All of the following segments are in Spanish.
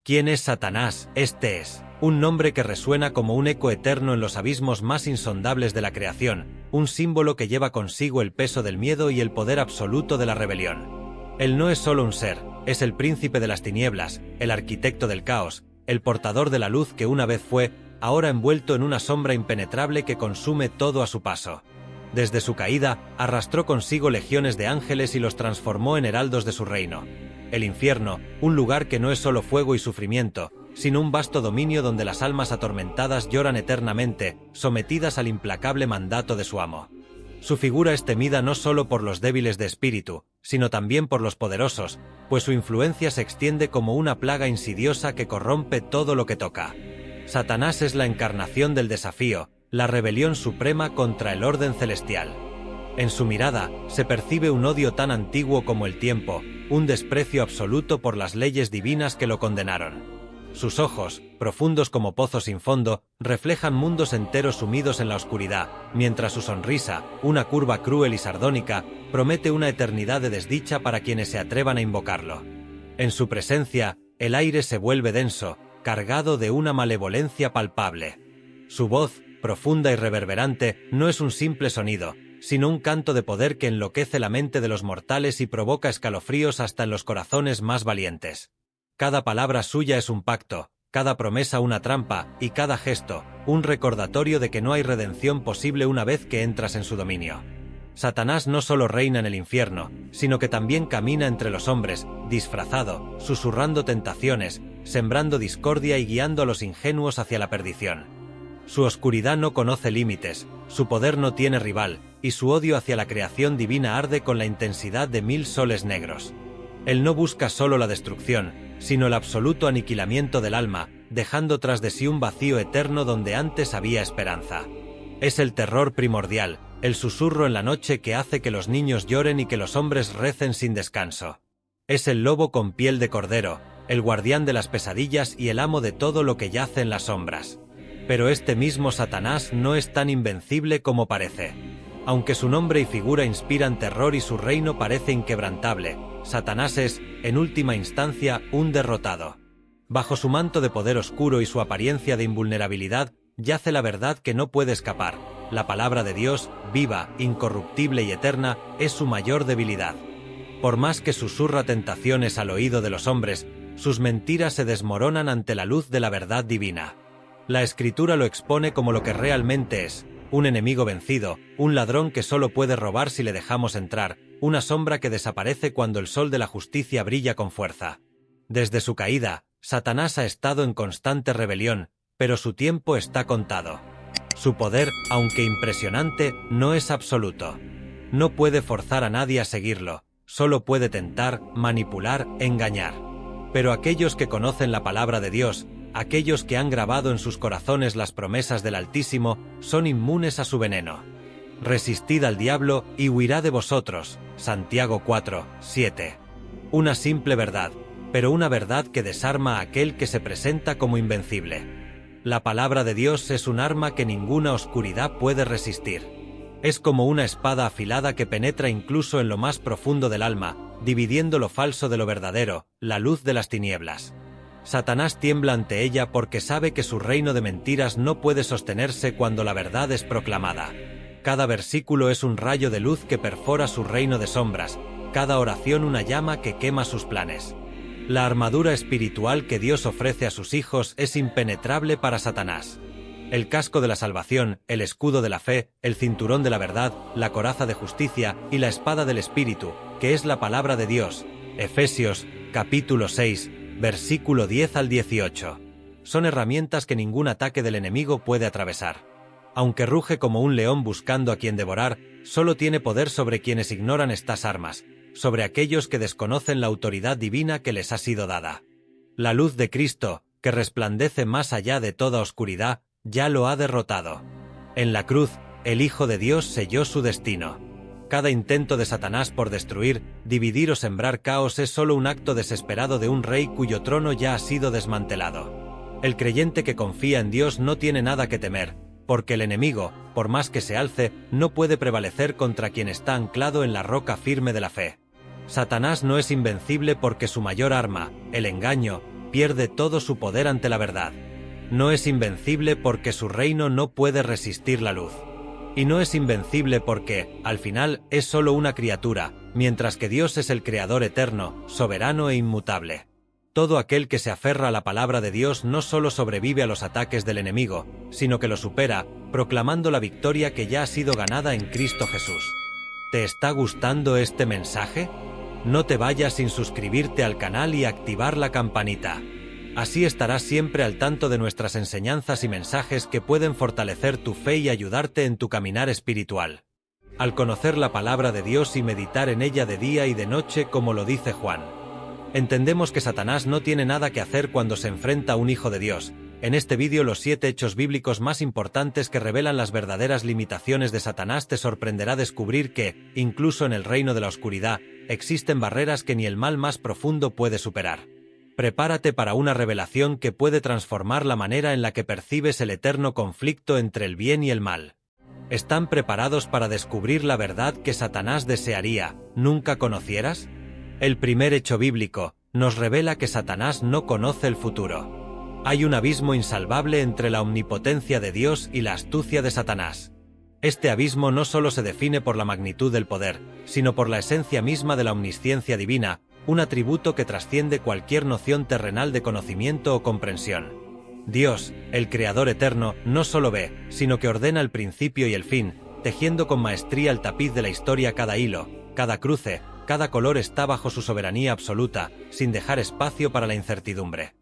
¿Quién es Satanás? Este es un nombre que resuena como un eco eterno en los abismos más insondables de la creación, un símbolo que lleva consigo el peso del miedo y el poder absoluto de la rebelión. Él no es solo un ser, es el príncipe de las tinieblas, el arquitecto del caos, el portador de la luz que una vez fue, ahora envuelto en una sombra impenetrable que consume todo a su paso. Desde su caída, arrastró consigo legiones de ángeles y los transformó en heraldos de su reino. El infierno, un lugar que no es solo fuego y sufrimiento, sino un vasto dominio donde las almas atormentadas lloran eternamente, sometidas al implacable mandato de su amo. Su figura es temida no solo por los débiles de espíritu, sino también por los poderosos, pues su influencia se extiende como una plaga insidiosa que corrompe todo lo que toca. Satanás es la encarnación del desafío, la rebelión suprema contra el orden celestial. En su mirada se percibe un odio tan antiguo como el tiempo, un desprecio absoluto por las leyes divinas que lo condenaron. Sus ojos, profundos como pozos sin fondo, reflejan mundos enteros sumidos en la oscuridad, mientras su sonrisa, una curva cruel y sardónica, promete una eternidad de desdicha para quienes se atrevan a invocarlo. En su presencia, el aire se vuelve denso, cargado de una malevolencia palpable. Su voz, profunda y reverberante, no es un simple sonido, sino un canto de poder que enloquece la mente de los mortales y provoca escalofríos hasta en los corazones más valientes. Cada palabra suya es un pacto, cada promesa una trampa, y cada gesto, un recordatorio de que no hay redención posible una vez que entras en su dominio. Satanás no solo reina en el infierno, sino que también camina entre los hombres, disfrazado, susurrando tentaciones, sembrando discordia y guiando a los ingenuos hacia la perdición. Su oscuridad no conoce límites, su poder no tiene rival, y su odio hacia la creación divina arde con la intensidad de 1000 soles negros. Él no busca solo la destrucción, sino el absoluto aniquilamiento del alma, dejando tras de sí un vacío eterno donde antes había esperanza. Es el terror primordial, el susurro en la noche que hace que los niños lloren y que los hombres recen sin descanso. Es el lobo con piel de cordero, el guardián de las pesadillas y el amo de todo lo que yace en las sombras. Pero este mismo Satanás no es tan invencible como parece. Aunque su nombre y figura inspiran terror y su reino parece inquebrantable, Satanás es, en última instancia, un derrotado. Bajo su manto de poder oscuro y su apariencia de invulnerabilidad, yace la verdad que no puede escapar. La palabra de Dios, viva, incorruptible y eterna, es su mayor debilidad. Por más que susurra tentaciones al oído de los hombres, sus mentiras se desmoronan ante la luz de la verdad divina. La Escritura lo expone como lo que realmente es, un enemigo vencido, un ladrón que solo puede robar si le dejamos entrar, una sombra que desaparece cuando el sol de la justicia brilla con fuerza. Desde su caída, Satanás ha estado en constante rebelión, pero su tiempo está contado. Su poder, aunque impresionante, no es absoluto. No puede forzar a nadie a seguirlo, solo puede tentar, manipular, engañar. Pero aquellos que conocen la palabra de Dios, aquellos que han grabado en sus corazones las promesas del Altísimo, son inmunes a su veneno. Resistid al diablo y huirá de vosotros. Santiago 4, 7. Una simple verdad, pero una verdad que desarma a aquel que se presenta como invencible. La palabra de Dios es un arma que ninguna oscuridad puede resistir. Es como una espada afilada que penetra incluso en lo más profundo del alma, dividiendo lo falso de lo verdadero, la luz de las tinieblas. Satanás tiembla ante ella porque sabe que su reino de mentiras no puede sostenerse cuando la verdad es proclamada. Cada versículo es un rayo de luz que perfora su reino de sombras, cada oración una llama que quema sus planes. La armadura espiritual que Dios ofrece a sus hijos es impenetrable para Satanás. El casco de la salvación, el escudo de la fe, el cinturón de la verdad, la coraza de justicia y la espada del Espíritu, que es la palabra de Dios. Efesios, capítulo 6, versículo 10 al 18. Son herramientas que ningún ataque del enemigo puede atravesar. Aunque ruge como un león buscando a quien devorar, solo tiene poder sobre quienes ignoran estas armas, sobre aquellos que desconocen la autoridad divina que les ha sido dada. La luz de Cristo, que resplandece más allá de toda oscuridad, ya lo ha derrotado. En la cruz, el Hijo de Dios selló su destino. Cada intento de Satanás por destruir, dividir o sembrar caos es solo un acto desesperado de un rey cuyo trono ya ha sido desmantelado. El creyente que confía en Dios no tiene nada que temer, porque el enemigo, por más que se alce, no puede prevalecer contra quien está anclado en la roca firme de la fe. Satanás no es invencible porque su mayor arma, el engaño, pierde todo su poder ante la verdad. No es invencible porque su reino no puede resistir la luz. Y no es invencible porque, al final, es solo una criatura, mientras que Dios es el Creador eterno, soberano e inmutable. Todo aquel que se aferra a la palabra de Dios no solo sobrevive a los ataques del enemigo, sino que lo supera, proclamando la victoria que ya ha sido ganada en Cristo Jesús. ¿Te está gustando este mensaje? No te vayas sin suscribirte al canal y activar la campanita. Así estarás siempre al tanto de nuestras enseñanzas y mensajes que pueden fortalecer tu fe y ayudarte en tu caminar espiritual. Al conocer la palabra de Dios y meditar en ella de día y de noche como lo dice Juan, entendemos que Satanás no tiene nada que hacer cuando se enfrenta a un hijo de Dios. En este vídeo los 7 hechos bíblicos más importantes que revelan las verdaderas limitaciones de Satanás. Te sorprenderá descubrir que, incluso en el reino de la oscuridad, existen barreras que ni el mal más profundo puede superar. Prepárate para una revelación que puede transformar la manera en la que percibes el eterno conflicto entre el bien y el mal. ¿Están preparados para descubrir la verdad que Satanás desearía nunca conocieras? El primer hecho bíblico nos revela que Satanás no conoce el futuro. Hay un abismo insalvable entre la omnipotencia de Dios y la astucia de Satanás. Este abismo no solo se define por la magnitud del poder, sino por la esencia misma de la omnisciencia divina, un atributo que trasciende cualquier noción terrenal de conocimiento o comprensión. Dios, el Creador eterno, no solo ve, sino que ordena el principio y el fin, tejiendo con maestría el tapiz de la historia. Cada hilo, cada cruce, cada color está bajo su soberanía absoluta, sin dejar espacio para la incertidumbre.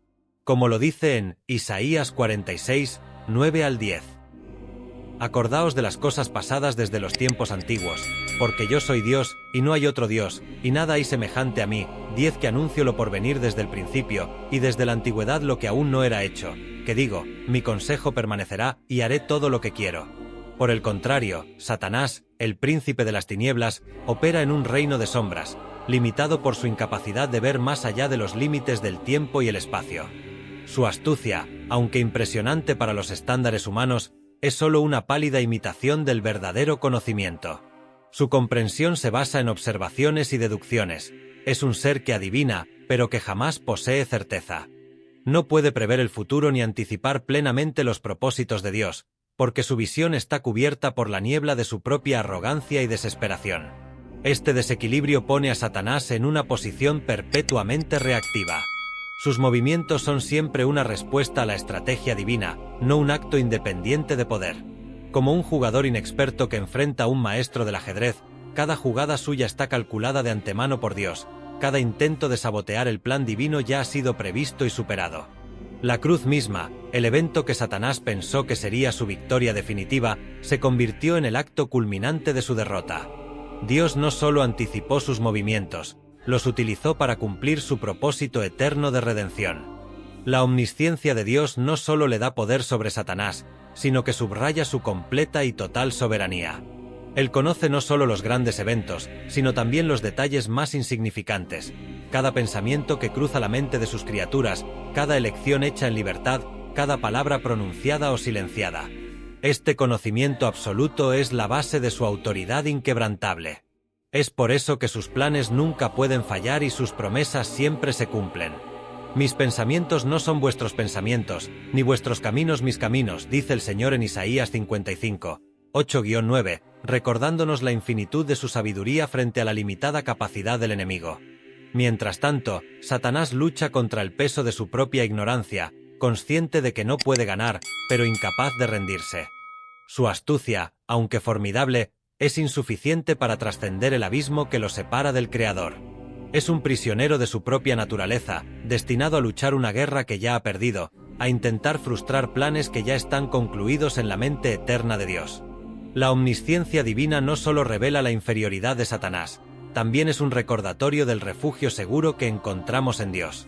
Como lo dice en Isaías 46, 9 al 10. Acordaos de las cosas pasadas desde los tiempos antiguos, porque yo soy Dios, y no hay otro Dios, y nada hay semejante a mí. 10 Que anuncio lo porvenir desde el principio, y desde la antigüedad lo que aún no era hecho, que digo, mi consejo permanecerá, y haré todo lo que quiero. Por el contrario, Satanás, el príncipe de las tinieblas, opera en un reino de sombras, limitado por su incapacidad de ver más allá de los límites del tiempo y el espacio. Su astucia, aunque impresionante para los estándares humanos, es solo una pálida imitación del verdadero conocimiento. Su comprensión se basa en observaciones y deducciones. Es un ser que adivina, pero que jamás posee certeza. No puede prever el futuro ni anticipar plenamente los propósitos de Dios, porque su visión está cubierta por la niebla de su propia arrogancia y desesperación. Este desequilibrio pone a Satanás en una posición perpetuamente reactiva. Sus movimientos son siempre una respuesta a la estrategia divina, no un acto independiente de poder. Como un jugador inexperto que enfrenta a un maestro del ajedrez, cada jugada suya está calculada de antemano por Dios, cada intento de sabotear el plan divino ya ha sido previsto y superado. La cruz misma, el evento que Satanás pensó que sería su victoria definitiva, se convirtió en el acto culminante de su derrota. Dios no solo anticipó sus movimientos, los utilizó para cumplir su propósito eterno de redención. La omnisciencia de Dios no solo le da poder sobre Satanás, sino que subraya su completa y total soberanía. Él conoce no solo los grandes eventos, sino también los detalles más insignificantes, cada pensamiento que cruza la mente de sus criaturas, cada elección hecha en libertad, cada palabra pronunciada o silenciada. Este conocimiento absoluto es la base de su autoridad inquebrantable. Es por eso que sus planes nunca pueden fallar y sus promesas siempre se cumplen. Mis pensamientos no son vuestros pensamientos, ni vuestros caminos mis caminos, dice el Señor en Isaías 55, 8-9, recordándonos la infinitud de su sabiduría frente a la limitada capacidad del enemigo. Mientras tanto, Satanás lucha contra el peso de su propia ignorancia, consciente de que no puede ganar, pero incapaz de rendirse. Su astucia, aunque formidable, es insuficiente para trascender el abismo que lo separa del Creador. Es un prisionero de su propia naturaleza, destinado a luchar una guerra que ya ha perdido, a intentar frustrar planes que ya están concluidos en la mente eterna de Dios. La omnisciencia divina no solo revela la inferioridad de Satanás, también es un recordatorio del refugio seguro que encontramos en Dios.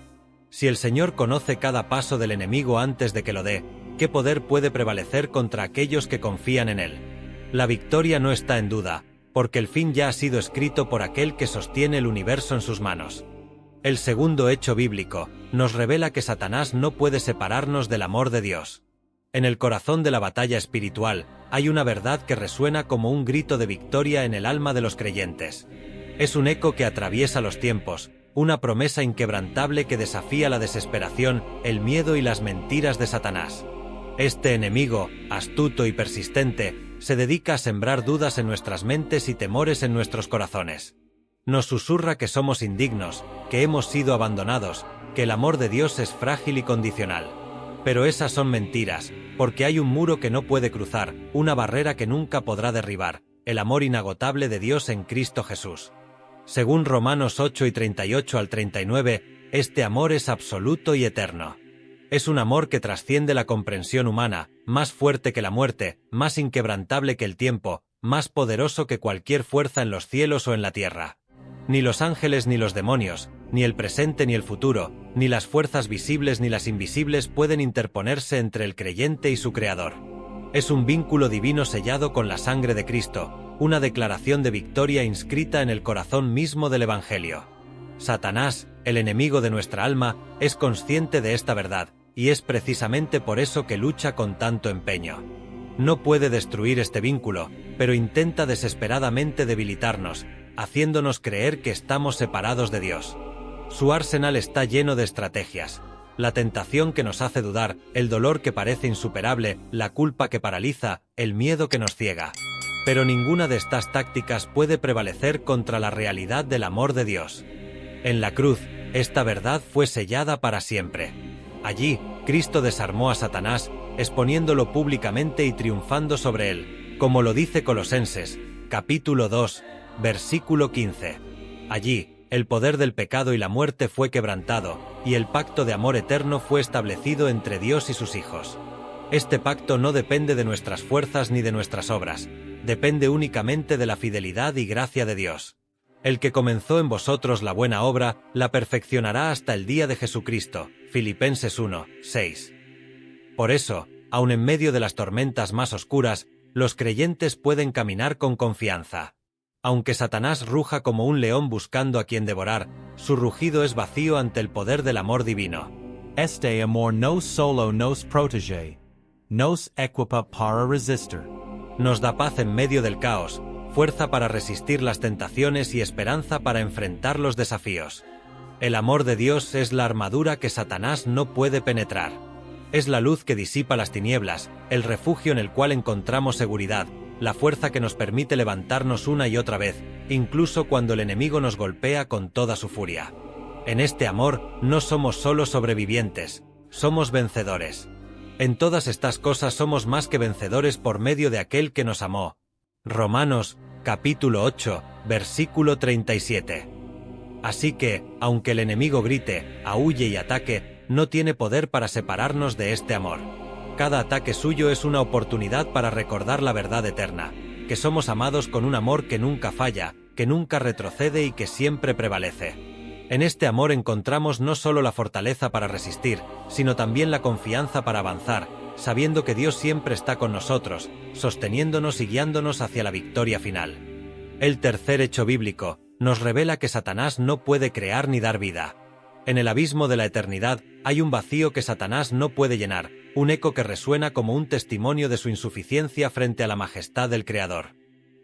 Si el Señor conoce cada paso del enemigo antes de que lo dé, ¿qué poder puede prevalecer contra aquellos que confían en él? La victoria no está en duda, porque el fin ya ha sido escrito por aquel que sostiene el universo en sus manos. El segundo hecho bíblico nos revela que Satanás no puede separarnos del amor de Dios. En el corazón de la batalla espiritual hay una verdad que resuena como un grito de victoria en el alma de los creyentes. Es un eco que atraviesa los tiempos, una promesa inquebrantable que desafía la desesperación, el miedo y las mentiras de Satanás. Este enemigo, astuto y persistente, se dedica a sembrar dudas en nuestras mentes y temores en nuestros corazones. Nos susurra que somos indignos, que hemos sido abandonados, que el amor de Dios es frágil y condicional. Pero esas son mentiras, porque hay un muro que no puede cruzar, una barrera que nunca podrá derribar, el amor inagotable de Dios en Cristo Jesús. Según Romanos 8 y 38 al 39, este amor es absoluto y eterno. Es un amor que trasciende la comprensión humana, más fuerte que la muerte, más inquebrantable que el tiempo, más poderoso que cualquier fuerza en los cielos o en la tierra. Ni los ángeles ni los demonios, ni el presente ni el futuro, ni las fuerzas visibles ni las invisibles pueden interponerse entre el creyente y su Creador. Es un vínculo divino sellado con la sangre de Cristo, una declaración de victoria inscrita en el corazón mismo del Evangelio. Satanás, el enemigo de nuestra alma, es consciente de esta verdad, y es precisamente por eso que lucha con tanto empeño. No puede destruir este vínculo, pero intenta desesperadamente debilitarnos, haciéndonos creer que estamos separados de Dios. Su arsenal está lleno de estrategias. La tentación que nos hace dudar, el dolor que parece insuperable, la culpa que paraliza, el miedo que nos ciega. Pero ninguna de estas tácticas puede prevalecer contra la realidad del amor de Dios. En la cruz, esta verdad fue sellada para siempre. Allí, Cristo desarmó a Satanás, exponiéndolo públicamente y triunfando sobre él, como lo dice Colosenses, capítulo 2, versículo 15. Allí, el poder del pecado y la muerte fue quebrantado, y el pacto de amor eterno fue establecido entre Dios y sus hijos. Este pacto no depende de nuestras fuerzas ni de nuestras obras, depende únicamente de la fidelidad y gracia de Dios. El que comenzó en vosotros la buena obra, la perfeccionará hasta el día de Jesucristo. Filipenses 1, 6. Por eso, aun en medio de las tormentas más oscuras, los creyentes pueden caminar con confianza. Aunque Satanás ruja como un león buscando a quien devorar, su rugido es vacío ante el poder del amor divino. Este amor nos solo nos protege, nos equipa para resistir. Nos da paz en medio del caos, fuerza para resistir las tentaciones y esperanza para enfrentar los desafíos. El amor de Dios es la armadura que Satanás no puede penetrar. Es la luz que disipa las tinieblas, el refugio en el cual encontramos seguridad, la fuerza que nos permite levantarnos una y otra vez, incluso cuando el enemigo nos golpea con toda su furia. En este amor no somos solo sobrevivientes, somos vencedores. En todas estas cosas somos más que vencedores por medio de aquel que nos amó. Romanos, capítulo 8, versículo 37. Así que, aunque el enemigo grite, aúlle y ataque, no tiene poder para separarnos de este amor. Cada ataque suyo es una oportunidad para recordar la verdad eterna, que somos amados con un amor que nunca falla, que nunca retrocede y que siempre prevalece. En este amor encontramos no solo la fortaleza para resistir, sino también la confianza para avanzar, sabiendo que Dios siempre está con nosotros, sosteniéndonos y guiándonos hacia la victoria final. El tercer hecho bíblico nos revela que Satanás no puede crear ni dar vida. En el abismo de la eternidad hay un vacío que Satanás no puede llenar, un eco que resuena como un testimonio de su insuficiencia frente a la majestad del Creador.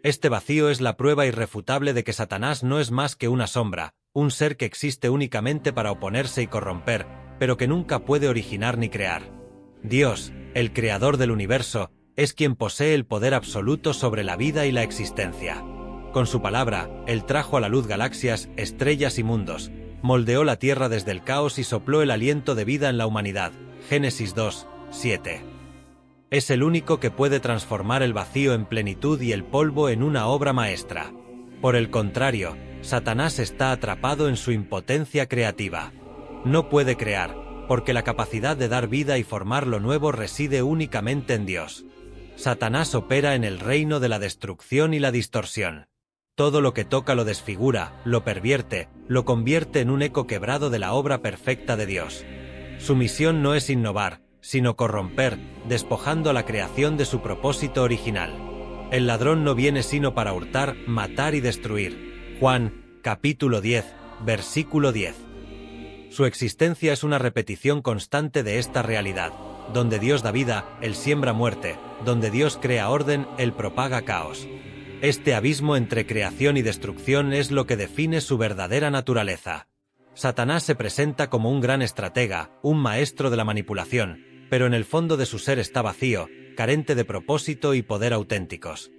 Este vacío es la prueba irrefutable de que Satanás no es más que una sombra, un ser que existe únicamente para oponerse y corromper, pero que nunca puede originar ni crear. Dios, el Creador del universo, es quien posee el poder absoluto sobre la vida y la existencia. Con su palabra, Él trajo a la luz galaxias, estrellas y mundos, moldeó la tierra desde el caos y sopló el aliento de vida en la humanidad. Génesis 2, 7. Es el único que puede transformar el vacío en plenitud y el polvo en una obra maestra. Por el contrario, Satanás está atrapado en su impotencia creativa. No puede crear, porque la capacidad de dar vida y formar lo nuevo reside únicamente en Dios. Satanás opera en el reino de la destrucción y la distorsión. Todo lo que toca lo desfigura, lo pervierte, lo convierte en un eco quebrado de la obra perfecta de Dios. Su misión no es innovar, sino corromper, despojando a la creación de su propósito original. El ladrón no viene sino para hurtar, matar y destruir. Juan, capítulo 10, versículo 10. Su existencia es una repetición constante de esta realidad. Donde Dios da vida, Él siembra muerte, donde Dios crea orden, Él propaga caos. Este abismo entre creación y destrucción es lo que define su verdadera naturaleza. Satanás se presenta como un gran estratega, un maestro de la manipulación, pero en el fondo de su ser está vacío, carente de propósito y poder auténticos.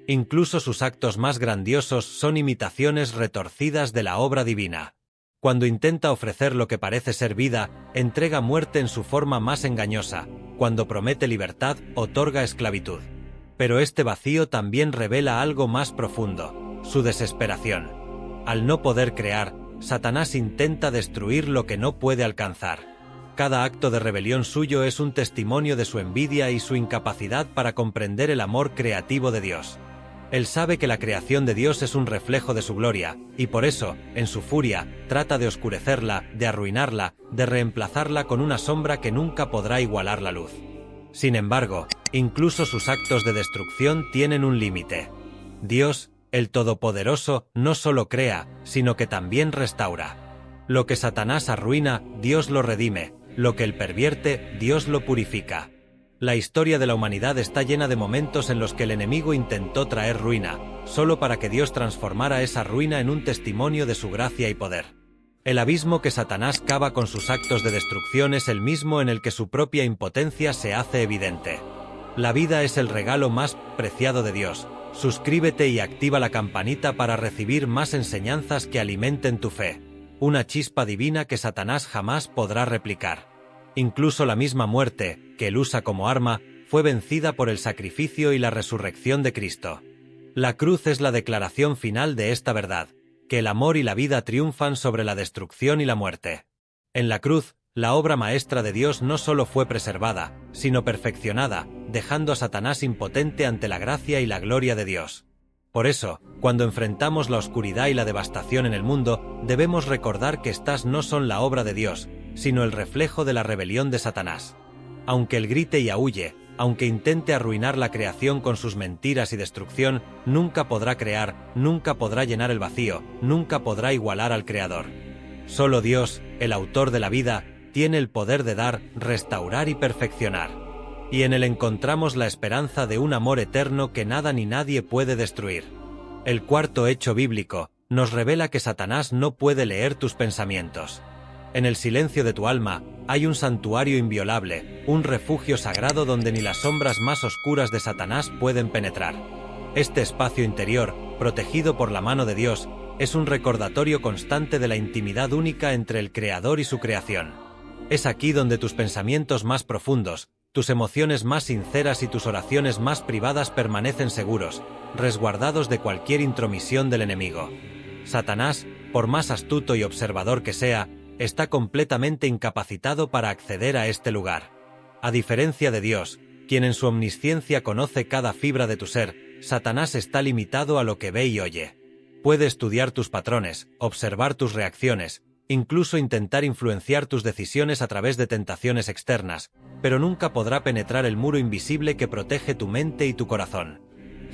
Incluso sus actos más grandiosos son imitaciones retorcidas de la obra divina. Cuando intenta ofrecer lo que parece ser vida, entrega muerte en su forma más engañosa. Cuando promete libertad, otorga esclavitud. Pero este vacío también revela algo más profundo: su desesperación. Al no poder crear, Satanás intenta destruir lo que no puede alcanzar. Cada acto de rebelión suyo es un testimonio de su envidia y su incapacidad para comprender el amor creativo de Dios. Él sabe que la creación de Dios es un reflejo de su gloria, y por eso, en su furia, trata de oscurecerla, de arruinarla, de reemplazarla con una sombra que nunca podrá igualar la luz. Sin embargo, incluso sus actos de destrucción tienen un límite. Dios, el Todopoderoso, no solo crea, sino que también restaura. Lo que Satanás arruina, Dios lo redime; lo que él pervierte, Dios lo purifica. La historia de la humanidad está llena de momentos en los que el enemigo intentó traer ruina, solo para que Dios transformara esa ruina en un testimonio de su gracia y poder. El abismo que Satanás cava con sus actos de destrucción es el mismo en el que su propia impotencia se hace evidente. La vida es el regalo más preciado de Dios. Suscríbete y activa la campanita para recibir más enseñanzas que alimenten tu fe. Una chispa divina que Satanás jamás podrá replicar. Incluso la misma muerte, que él usa como arma, fue vencida por el sacrificio y la resurrección de Cristo. La cruz es la declaración final de esta verdad, que el amor y la vida triunfan sobre la destrucción y la muerte. En la cruz, la obra maestra de Dios no solo fue preservada, sino perfeccionada, dejando a Satanás impotente ante la gracia y la gloria de Dios. Por eso, cuando enfrentamos la oscuridad y la devastación en el mundo, debemos recordar que estas no son la obra de Dios, sino el reflejo de la rebelión de Satanás. Aunque él grite y aúlle, aunque intente arruinar la creación con sus mentiras y destrucción, nunca podrá crear, nunca podrá llenar el vacío, nunca podrá igualar al Creador. Solo Dios, el autor de la vida, tiene el poder de dar, restaurar y perfeccionar. Y en él encontramos la esperanza de un amor eterno que nada ni nadie puede destruir. El cuarto hecho bíblico nos revela que Satanás no puede leer tus pensamientos. En el silencio de tu alma hay un santuario inviolable, un refugio sagrado donde ni las sombras más oscuras de Satanás pueden penetrar. Este espacio interior, protegido por la mano de Dios, es un recordatorio constante de la intimidad única entre el Creador y su creación. Es aquí donde tus pensamientos más profundos, tus emociones más sinceras y tus oraciones más privadas permanecen seguros, resguardados de cualquier intromisión del enemigo. Satanás, por más astuto y observador que sea, está completamente incapacitado para acceder a este lugar. A diferencia de Dios, quien en su omnisciencia conoce cada fibra de tu ser, Satanás está limitado a lo que ve y oye. Puede estudiar tus patrones, observar tus reacciones, incluso intentar influenciar tus decisiones a través de tentaciones externas, pero nunca podrá penetrar el muro invisible que protege tu mente y tu corazón.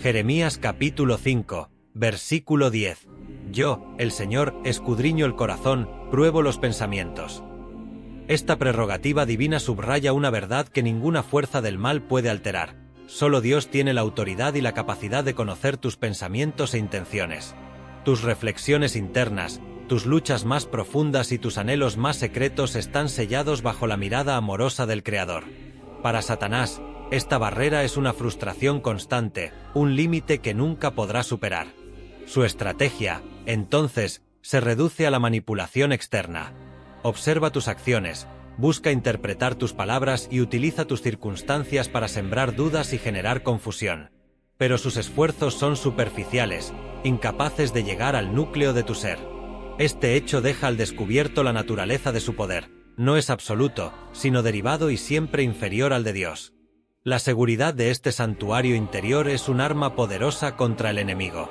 Jeremías capítulo 5, versículo 10. Yo, el Señor, escudriño el corazón, pruebo los pensamientos. Esta prerrogativa divina subraya una verdad que ninguna fuerza del mal puede alterar. Solo Dios tiene la autoridad y la capacidad de conocer tus pensamientos e intenciones. Tus reflexiones internas, tus luchas más profundas y tus anhelos más secretos están sellados bajo la mirada amorosa del Creador. Para Satanás, esta barrera es una frustración constante, un límite que nunca podrá superar. Su estrategia, entonces, se reduce a la manipulación externa. Observa tus acciones, busca interpretar tus palabras y utiliza tus circunstancias para sembrar dudas y generar confusión. Pero sus esfuerzos son superficiales, incapaces de llegar al núcleo de tu ser. Este hecho deja al descubierto la naturaleza de su poder. No es absoluto, sino derivado y siempre inferior al de Dios. La seguridad de este santuario interior es un arma poderosa contra el enemigo.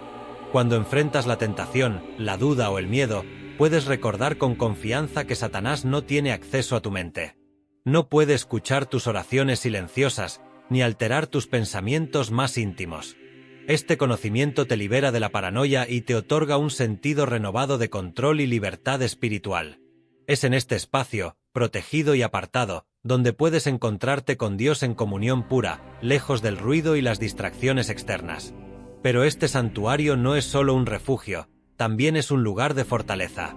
Cuando enfrentas la tentación, la duda o el miedo, puedes recordar con confianza que Satanás no tiene acceso a tu mente. No puede escuchar tus oraciones silenciosas, ni alterar tus pensamientos más íntimos. Este conocimiento te libera de la paranoia y te otorga un sentido renovado de control y libertad espiritual. Es en este espacio, protegido y apartado, donde puedes encontrarte con Dios en comunión pura, lejos del ruido y las distracciones externas. Pero este santuario no es solo un refugio, también es un lugar de fortaleza.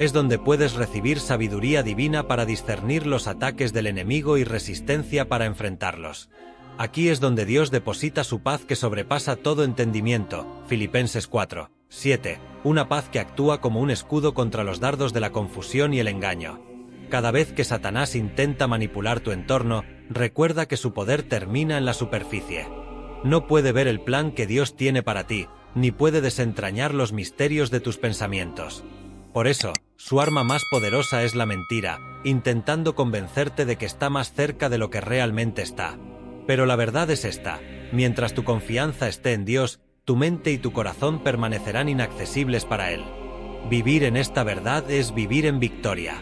Es donde puedes recibir sabiduría divina para discernir los ataques del enemigo y resistencia para enfrentarlos. Aquí es donde Dios deposita su paz que sobrepasa todo entendimiento. Filipenses 4, 7. Una paz que actúa como un escudo contra los dardos de la confusión y el engaño. Cada vez que Satanás intenta manipular tu entorno, recuerda que su poder termina en la superficie. No puede ver el plan que Dios tiene para ti, ni puede desentrañar los misterios de tus pensamientos. Por eso, su arma más poderosa es la mentira, intentando convencerte de que está más cerca de lo que realmente está. Pero la verdad es esta: mientras tu confianza esté en Dios, tu mente y tu corazón permanecerán inaccesibles para Él. Vivir en esta verdad es vivir en victoria.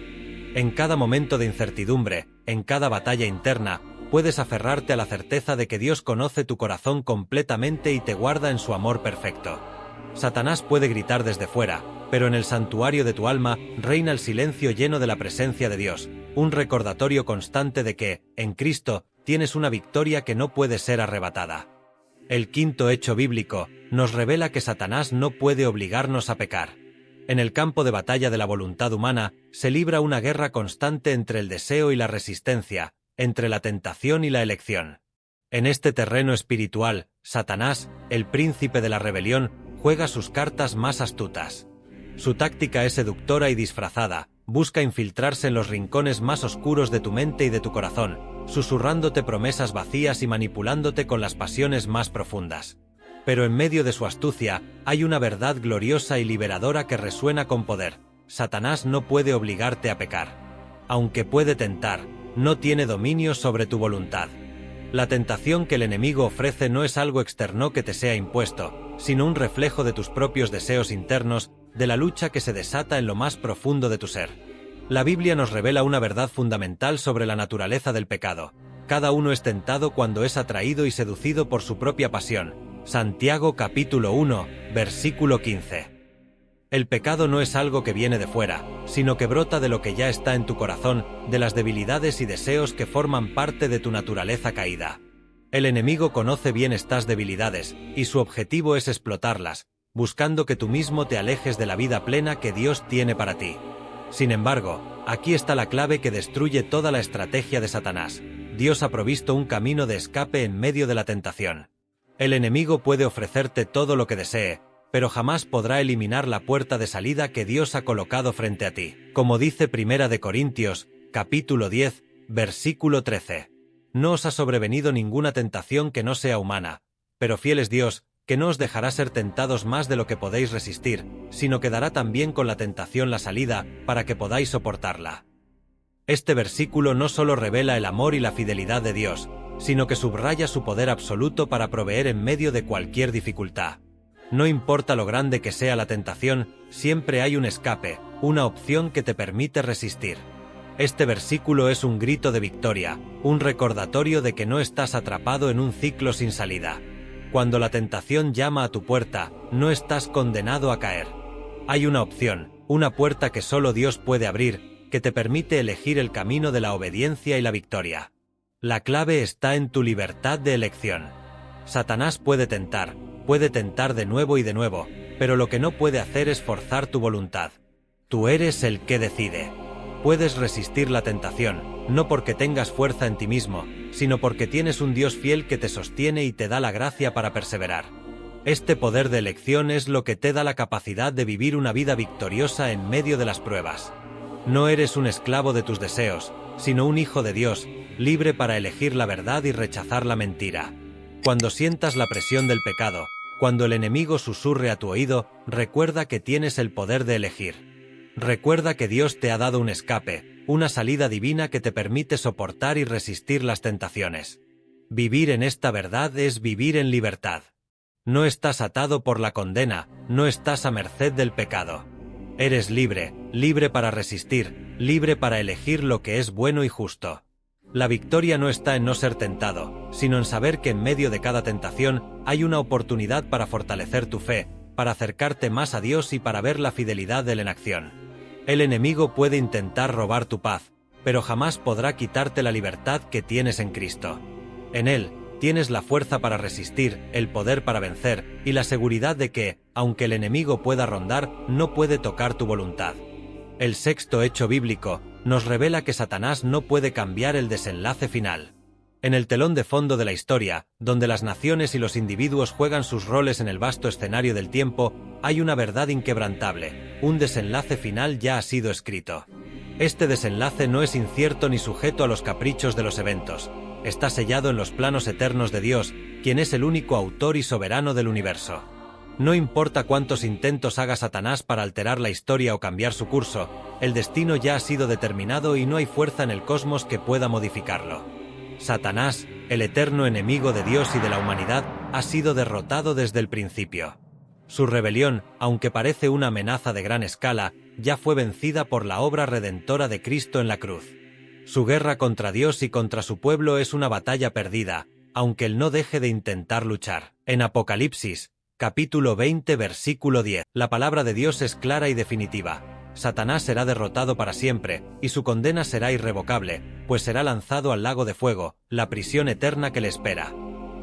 En cada momento de incertidumbre, en cada batalla interna, puedes aferrarte a la certeza de que Dios conoce tu corazón completamente y te guarda en su amor perfecto. Satanás puede gritar desde fuera, pero en el santuario de tu alma reina el silencio lleno de la presencia de Dios, un recordatorio constante de que, en Cristo, tienes una victoria que no puede ser arrebatada. El quinto hecho bíblico nos revela que Satanás no puede obligarnos a pecar. En el campo de batalla de la voluntad humana se libra una guerra constante entre el deseo y la resistencia, entre la tentación y la elección. En este terreno espiritual, Satanás, el príncipe de la rebelión, juega sus cartas más astutas. Su táctica es seductora y disfrazada, busca infiltrarse en los rincones más oscuros de tu mente y de tu corazón, susurrándote promesas vacías y manipulándote con las pasiones más profundas. Pero en medio de su astucia, hay una verdad gloriosa y liberadora que resuena con poder: Satanás no puede obligarte a pecar. Aunque puede tentar, no tiene dominio sobre tu voluntad. La tentación que el enemigo ofrece no es algo externo que te sea impuesto, sino un reflejo de tus propios deseos internos, de la lucha que se desata en lo más profundo de tu ser. La Biblia nos revela una verdad fundamental sobre la naturaleza del pecado. Cada uno es tentado cuando es atraído y seducido por su propia pasión. Santiago capítulo 1, versículo 15. El pecado no es algo que viene de fuera, sino que brota de lo que ya está en tu corazón, de las debilidades y deseos que forman parte de tu naturaleza caída. El enemigo conoce bien estas debilidades, y su objetivo es explotarlas, buscando que tú mismo te alejes de la vida plena que Dios tiene para ti. Sin embargo, aquí está la clave que destruye toda la estrategia de Satanás. Dios ha provisto un camino de escape en medio de la tentación. El enemigo puede ofrecerte todo lo que desee, pero jamás podrá eliminar la puerta de salida que Dios ha colocado frente a ti. Como dice 1 Corintios, capítulo 10, versículo 13. No os ha sobrevenido ninguna tentación que no sea humana, pero fiel es Dios, que no os dejará ser tentados más de lo que podéis resistir, sino que dará también con la tentación la salida, para que podáis soportarla. Este versículo no solo revela el amor y la fidelidad de Dios, sino que subraya su poder absoluto para proveer en medio de cualquier dificultad. No importa lo grande que sea la tentación, siempre hay un escape, una opción que te permite resistir. Este versículo es un grito de victoria, un recordatorio de que no estás atrapado en un ciclo sin salida. Cuando la tentación llama a tu puerta, no estás condenado a caer. Hay una opción, una puerta que solo Dios puede abrir, que te permite elegir el camino de la obediencia y la victoria. La clave está en tu libertad de elección. Satanás puede tentar de nuevo y de nuevo, pero lo que no puede hacer es forzar tu voluntad. Tú eres el que decide. Puedes resistir la tentación, no porque tengas fuerza en ti mismo, sino porque tienes un Dios fiel que te sostiene y te da la gracia para perseverar. Este poder de elección es lo que te da la capacidad de vivir una vida victoriosa en medio de las pruebas. No eres un esclavo de tus deseos, sino un hijo de Dios, libre para elegir la verdad y rechazar la mentira. Cuando sientas la presión del pecado, cuando el enemigo susurre a tu oído, recuerda que tienes el poder de elegir. Recuerda que Dios te ha dado un escape, una salida divina que te permite soportar y resistir las tentaciones. Vivir en esta verdad es vivir en libertad. No estás atado por la condena, no estás a merced del pecado. Eres libre, libre para resistir, libre para elegir lo que es bueno y justo. La victoria no está en no ser tentado, sino en saber que en medio de cada tentación hay una oportunidad para fortalecer tu fe, para acercarte más a Dios y para ver la fidelidad de Él en acción. El enemigo puede intentar robar tu paz, pero jamás podrá quitarte la libertad que tienes en Cristo. En Él, tienes la fuerza para resistir, el poder para vencer, y la seguridad de que, aunque el enemigo pueda rondar, no puede tocar tu voluntad. El sexto hecho bíblico nos revela que Satanás no puede cambiar el desenlace final. En el telón de fondo de la historia, donde las naciones y los individuos juegan sus roles en el vasto escenario del tiempo, hay una verdad inquebrantable: un desenlace final ya ha sido escrito. Este desenlace no es incierto ni sujeto a los caprichos de los eventos. Está sellado en los planos eternos de Dios, quien es el único autor y soberano del universo. No importa cuántos intentos haga Satanás para alterar la historia o cambiar su curso, el destino ya ha sido determinado y no hay fuerza en el cosmos que pueda modificarlo. Satanás, el eterno enemigo de Dios y de la humanidad, ha sido derrotado desde el principio. Su rebelión, aunque parece una amenaza de gran escala, ya fue vencida por la obra redentora de Cristo en la cruz. Su guerra contra Dios y contra su pueblo es una batalla perdida, aunque él no deje de intentar luchar. En Apocalipsis, capítulo 20, versículo 10, la palabra de Dios es clara y definitiva: Satanás será derrotado para siempre, y su condena será irrevocable, pues será lanzado al lago de fuego, la prisión eterna que le espera.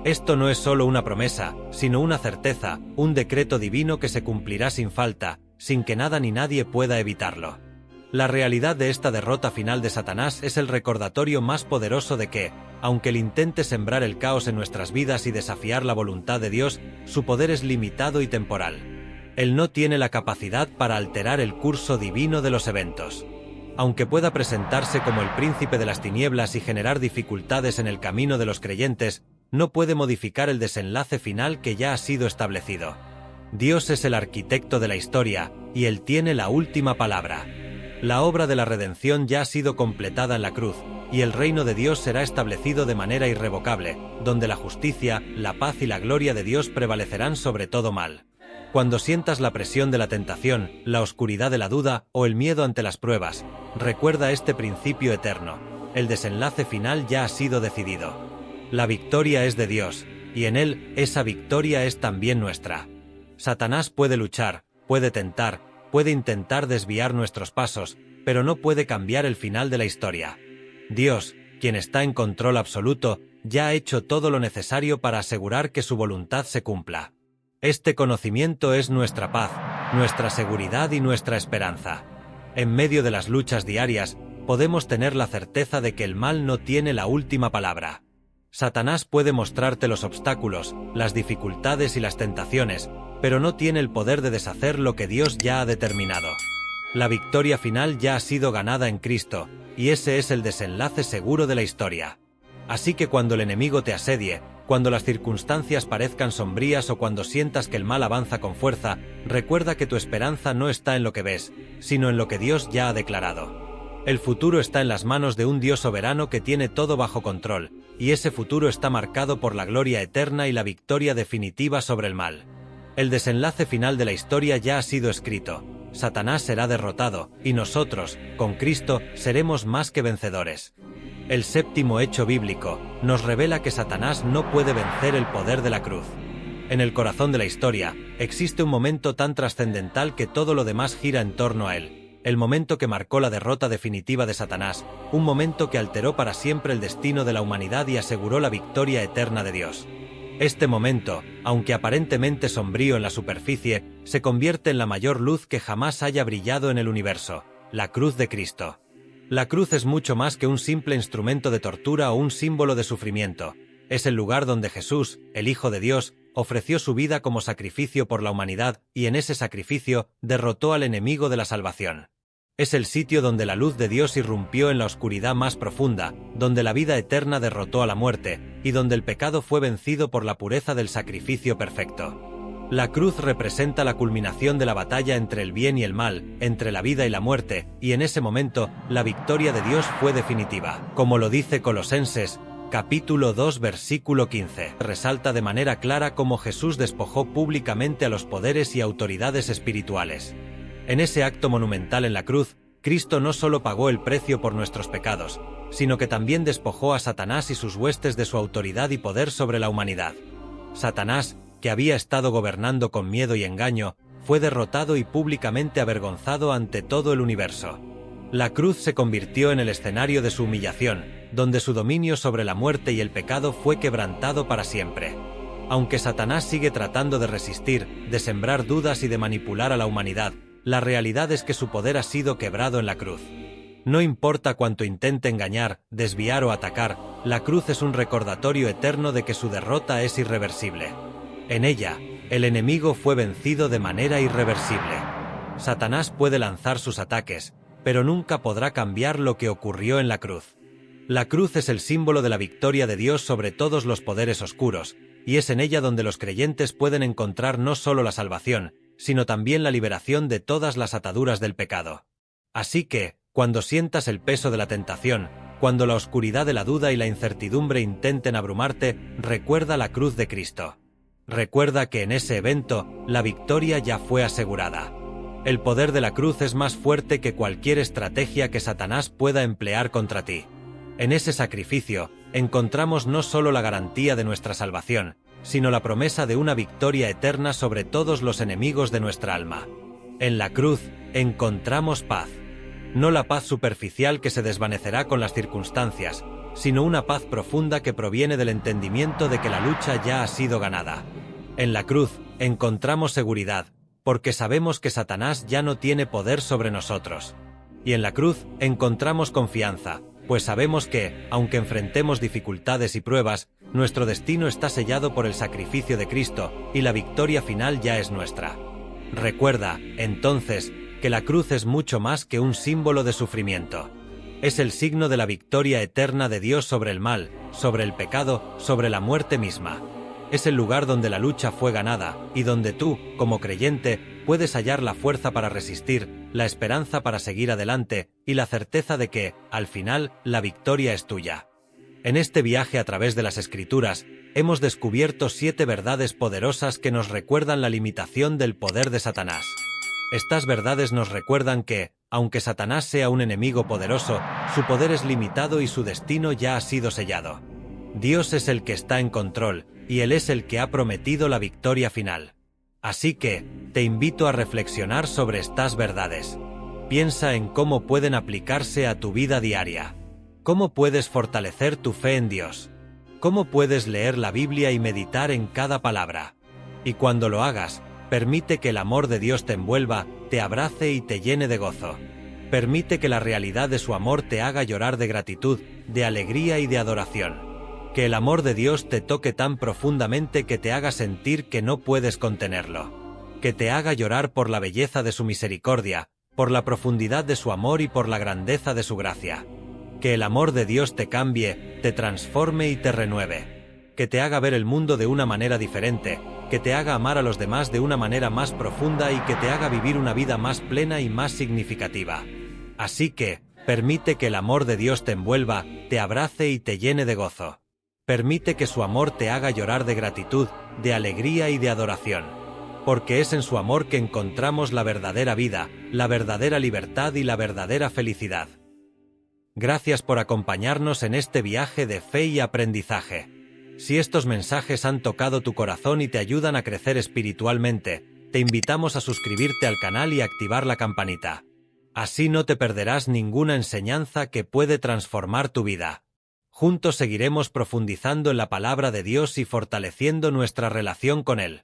Esto no es solo una promesa, sino una certeza, un decreto divino que se cumplirá sin falta, sin que nada ni nadie pueda evitarlo. La realidad de esta derrota final de Satanás es el recordatorio más poderoso de que, aunque él intente sembrar el caos en nuestras vidas y desafiar la voluntad de Dios, su poder es limitado y temporal. Él no tiene la capacidad para alterar el curso divino de los eventos. Aunque pueda presentarse como el príncipe de las tinieblas y generar dificultades en el camino de los creyentes, no puede modificar el desenlace final que ya ha sido establecido. Dios es el arquitecto de la historia, y Él tiene la última palabra. La obra de la redención ya ha sido completada en la cruz, y el reino de Dios será establecido de manera irrevocable, donde la justicia, la paz y la gloria de Dios prevalecerán sobre todo mal. Cuando sientas la presión de la tentación, la oscuridad de la duda o el miedo ante las pruebas, recuerda este principio eterno: el desenlace final ya ha sido decidido. La victoria es de Dios, y en Él esa victoria es también nuestra. Satanás puede luchar, puede tentar, puede intentar desviar nuestros pasos, pero no puede cambiar el final de la historia. Dios, quien está en control absoluto, ya ha hecho todo lo necesario para asegurar que su voluntad se cumpla. Este conocimiento es nuestra paz, nuestra seguridad y nuestra esperanza. En medio de las luchas diarias, podemos tener la certeza de que el mal no tiene la última palabra. Satanás puede mostrarte los obstáculos, las dificultades y las tentaciones, pero no tiene el poder de deshacer lo que Dios ya ha determinado. La victoria final ya ha sido ganada en Cristo, y ese es el desenlace seguro de la historia. Así que cuando el enemigo te asedie, cuando las circunstancias parezcan sombrías o cuando sientas que el mal avanza con fuerza, recuerda que tu esperanza no está en lo que ves, sino en lo que Dios ya ha declarado. El futuro está en las manos de un Dios soberano que tiene todo bajo control, y ese futuro está marcado por la gloria eterna y la victoria definitiva sobre el mal. El desenlace final de la historia ya ha sido escrito: Satanás será derrotado, y nosotros, con Cristo, seremos más que vencedores. El séptimo hecho bíblico nos revela que Satanás no puede vencer el poder de la cruz. En el corazón de la historia, existe un momento tan trascendental que todo lo demás gira en torno a él. El momento que marcó la derrota definitiva de Satanás, un momento que alteró para siempre el destino de la humanidad y aseguró la victoria eterna de Dios. Este momento, aunque aparentemente sombrío en la superficie, se convierte en la mayor luz que jamás haya brillado en el universo: la cruz de Cristo. La cruz es mucho más que un simple instrumento de tortura o un símbolo de sufrimiento. Es el lugar donde Jesús, el Hijo de Dios, ofreció su vida como sacrificio por la humanidad y en ese sacrificio derrotó al enemigo de la salvación. Es el sitio donde la luz de Dios irrumpió en la oscuridad más profunda, donde la vida eterna derrotó a la muerte, y donde el pecado fue vencido por la pureza del sacrificio perfecto. La cruz representa la culminación de la batalla entre el bien y el mal, entre la vida y la muerte, y en ese momento, la victoria de Dios fue definitiva. Como lo dice Colosenses, capítulo 2, versículo 15, resalta de manera clara cómo Jesús despojó públicamente a los poderes y autoridades espirituales. En ese acto monumental en la cruz, Cristo no solo pagó el precio por nuestros pecados, sino que también despojó a Satanás y sus huestes de su autoridad y poder sobre la humanidad. Satanás, que había estado gobernando con miedo y engaño, fue derrotado y públicamente avergonzado ante todo el universo. La cruz se convirtió en el escenario de su humillación, donde su dominio sobre la muerte y el pecado fue quebrantado para siempre. Aunque Satanás sigue tratando de resistir, de sembrar dudas y de manipular a la humanidad, la realidad es que su poder ha sido quebrado en la cruz. No importa cuánto intente engañar, desviar o atacar, la cruz es un recordatorio eterno de que su derrota es irreversible. En ella, el enemigo fue vencido de manera irreversible. Satanás puede lanzar sus ataques, pero nunca podrá cambiar lo que ocurrió en la cruz. La cruz es el símbolo de la victoria de Dios sobre todos los poderes oscuros, y es en ella donde los creyentes pueden encontrar no solo la salvación, sino también la liberación de todas las ataduras del pecado. Así que, cuando sientas el peso de la tentación, cuando la oscuridad de la duda y la incertidumbre intenten abrumarte, recuerda la cruz de Cristo. Recuerda que en ese evento, la victoria ya fue asegurada. El poder de la cruz es más fuerte que cualquier estrategia que Satanás pueda emplear contra ti. En ese sacrificio, encontramos no solo la garantía de nuestra salvación, sino la promesa de una victoria eterna sobre todos los enemigos de nuestra alma. En la cruz, encontramos paz. No la paz superficial que se desvanecerá con las circunstancias, sino una paz profunda que proviene del entendimiento de que la lucha ya ha sido ganada. En la cruz, encontramos seguridad, porque sabemos que Satanás ya no tiene poder sobre nosotros. Y en la cruz, encontramos confianza, pues sabemos que, aunque enfrentemos dificultades y pruebas, nuestro destino está sellado por el sacrificio de Cristo, y la victoria final ya es nuestra. Recuerda, entonces, que la cruz es mucho más que un símbolo de sufrimiento. Es el signo de la victoria eterna de Dios sobre el mal, sobre el pecado, sobre la muerte misma. Es el lugar donde la lucha fue ganada, y donde tú, como creyente, puedes hallar la fuerza para resistir, la esperanza para seguir adelante, y la certeza de que, al final, la victoria es tuya. En este viaje a través de las Escrituras, hemos descubierto 7 verdades poderosas que nos recuerdan la limitación del poder de Satanás. Estas verdades nos recuerdan que, aunque Satanás sea un enemigo poderoso, su poder es limitado y su destino ya ha sido sellado. Dios es el que está en control, y Él es el que ha prometido la victoria final. Así que, te invito a reflexionar sobre estas verdades. Piensa en cómo pueden aplicarse a tu vida diaria. ¿Cómo puedes fortalecer tu fe en Dios? ¿Cómo puedes leer la Biblia y meditar en cada palabra? Y cuando lo hagas, permite que el amor de Dios te envuelva, te abrace y te llene de gozo. Permite que la realidad de su amor te haga llorar de gratitud, de alegría y de adoración. Que el amor de Dios te toque tan profundamente que te haga sentir que no puedes contenerlo. Que te haga llorar por la belleza de su misericordia, por la profundidad de su amor y por la grandeza de su gracia. Que el amor de Dios te cambie, te transforme y te renueve. Que te haga ver el mundo de una manera diferente, que te haga amar a los demás de una manera más profunda y que te haga vivir una vida más plena y más significativa. Así que, permite que el amor de Dios te envuelva, te abrace y te llene de gozo. Permite que su amor te haga llorar de gratitud, de alegría y de adoración. Porque es en su amor que encontramos la verdadera vida, la verdadera libertad y la verdadera felicidad. Gracias por acompañarnos en este viaje de fe y aprendizaje. Si estos mensajes han tocado tu corazón y te ayudan a crecer espiritualmente, te invitamos a suscribirte al canal y activar la campanita. Así no te perderás ninguna enseñanza que puede transformar tu vida. Juntos seguiremos profundizando en la palabra de Dios y fortaleciendo nuestra relación con Él.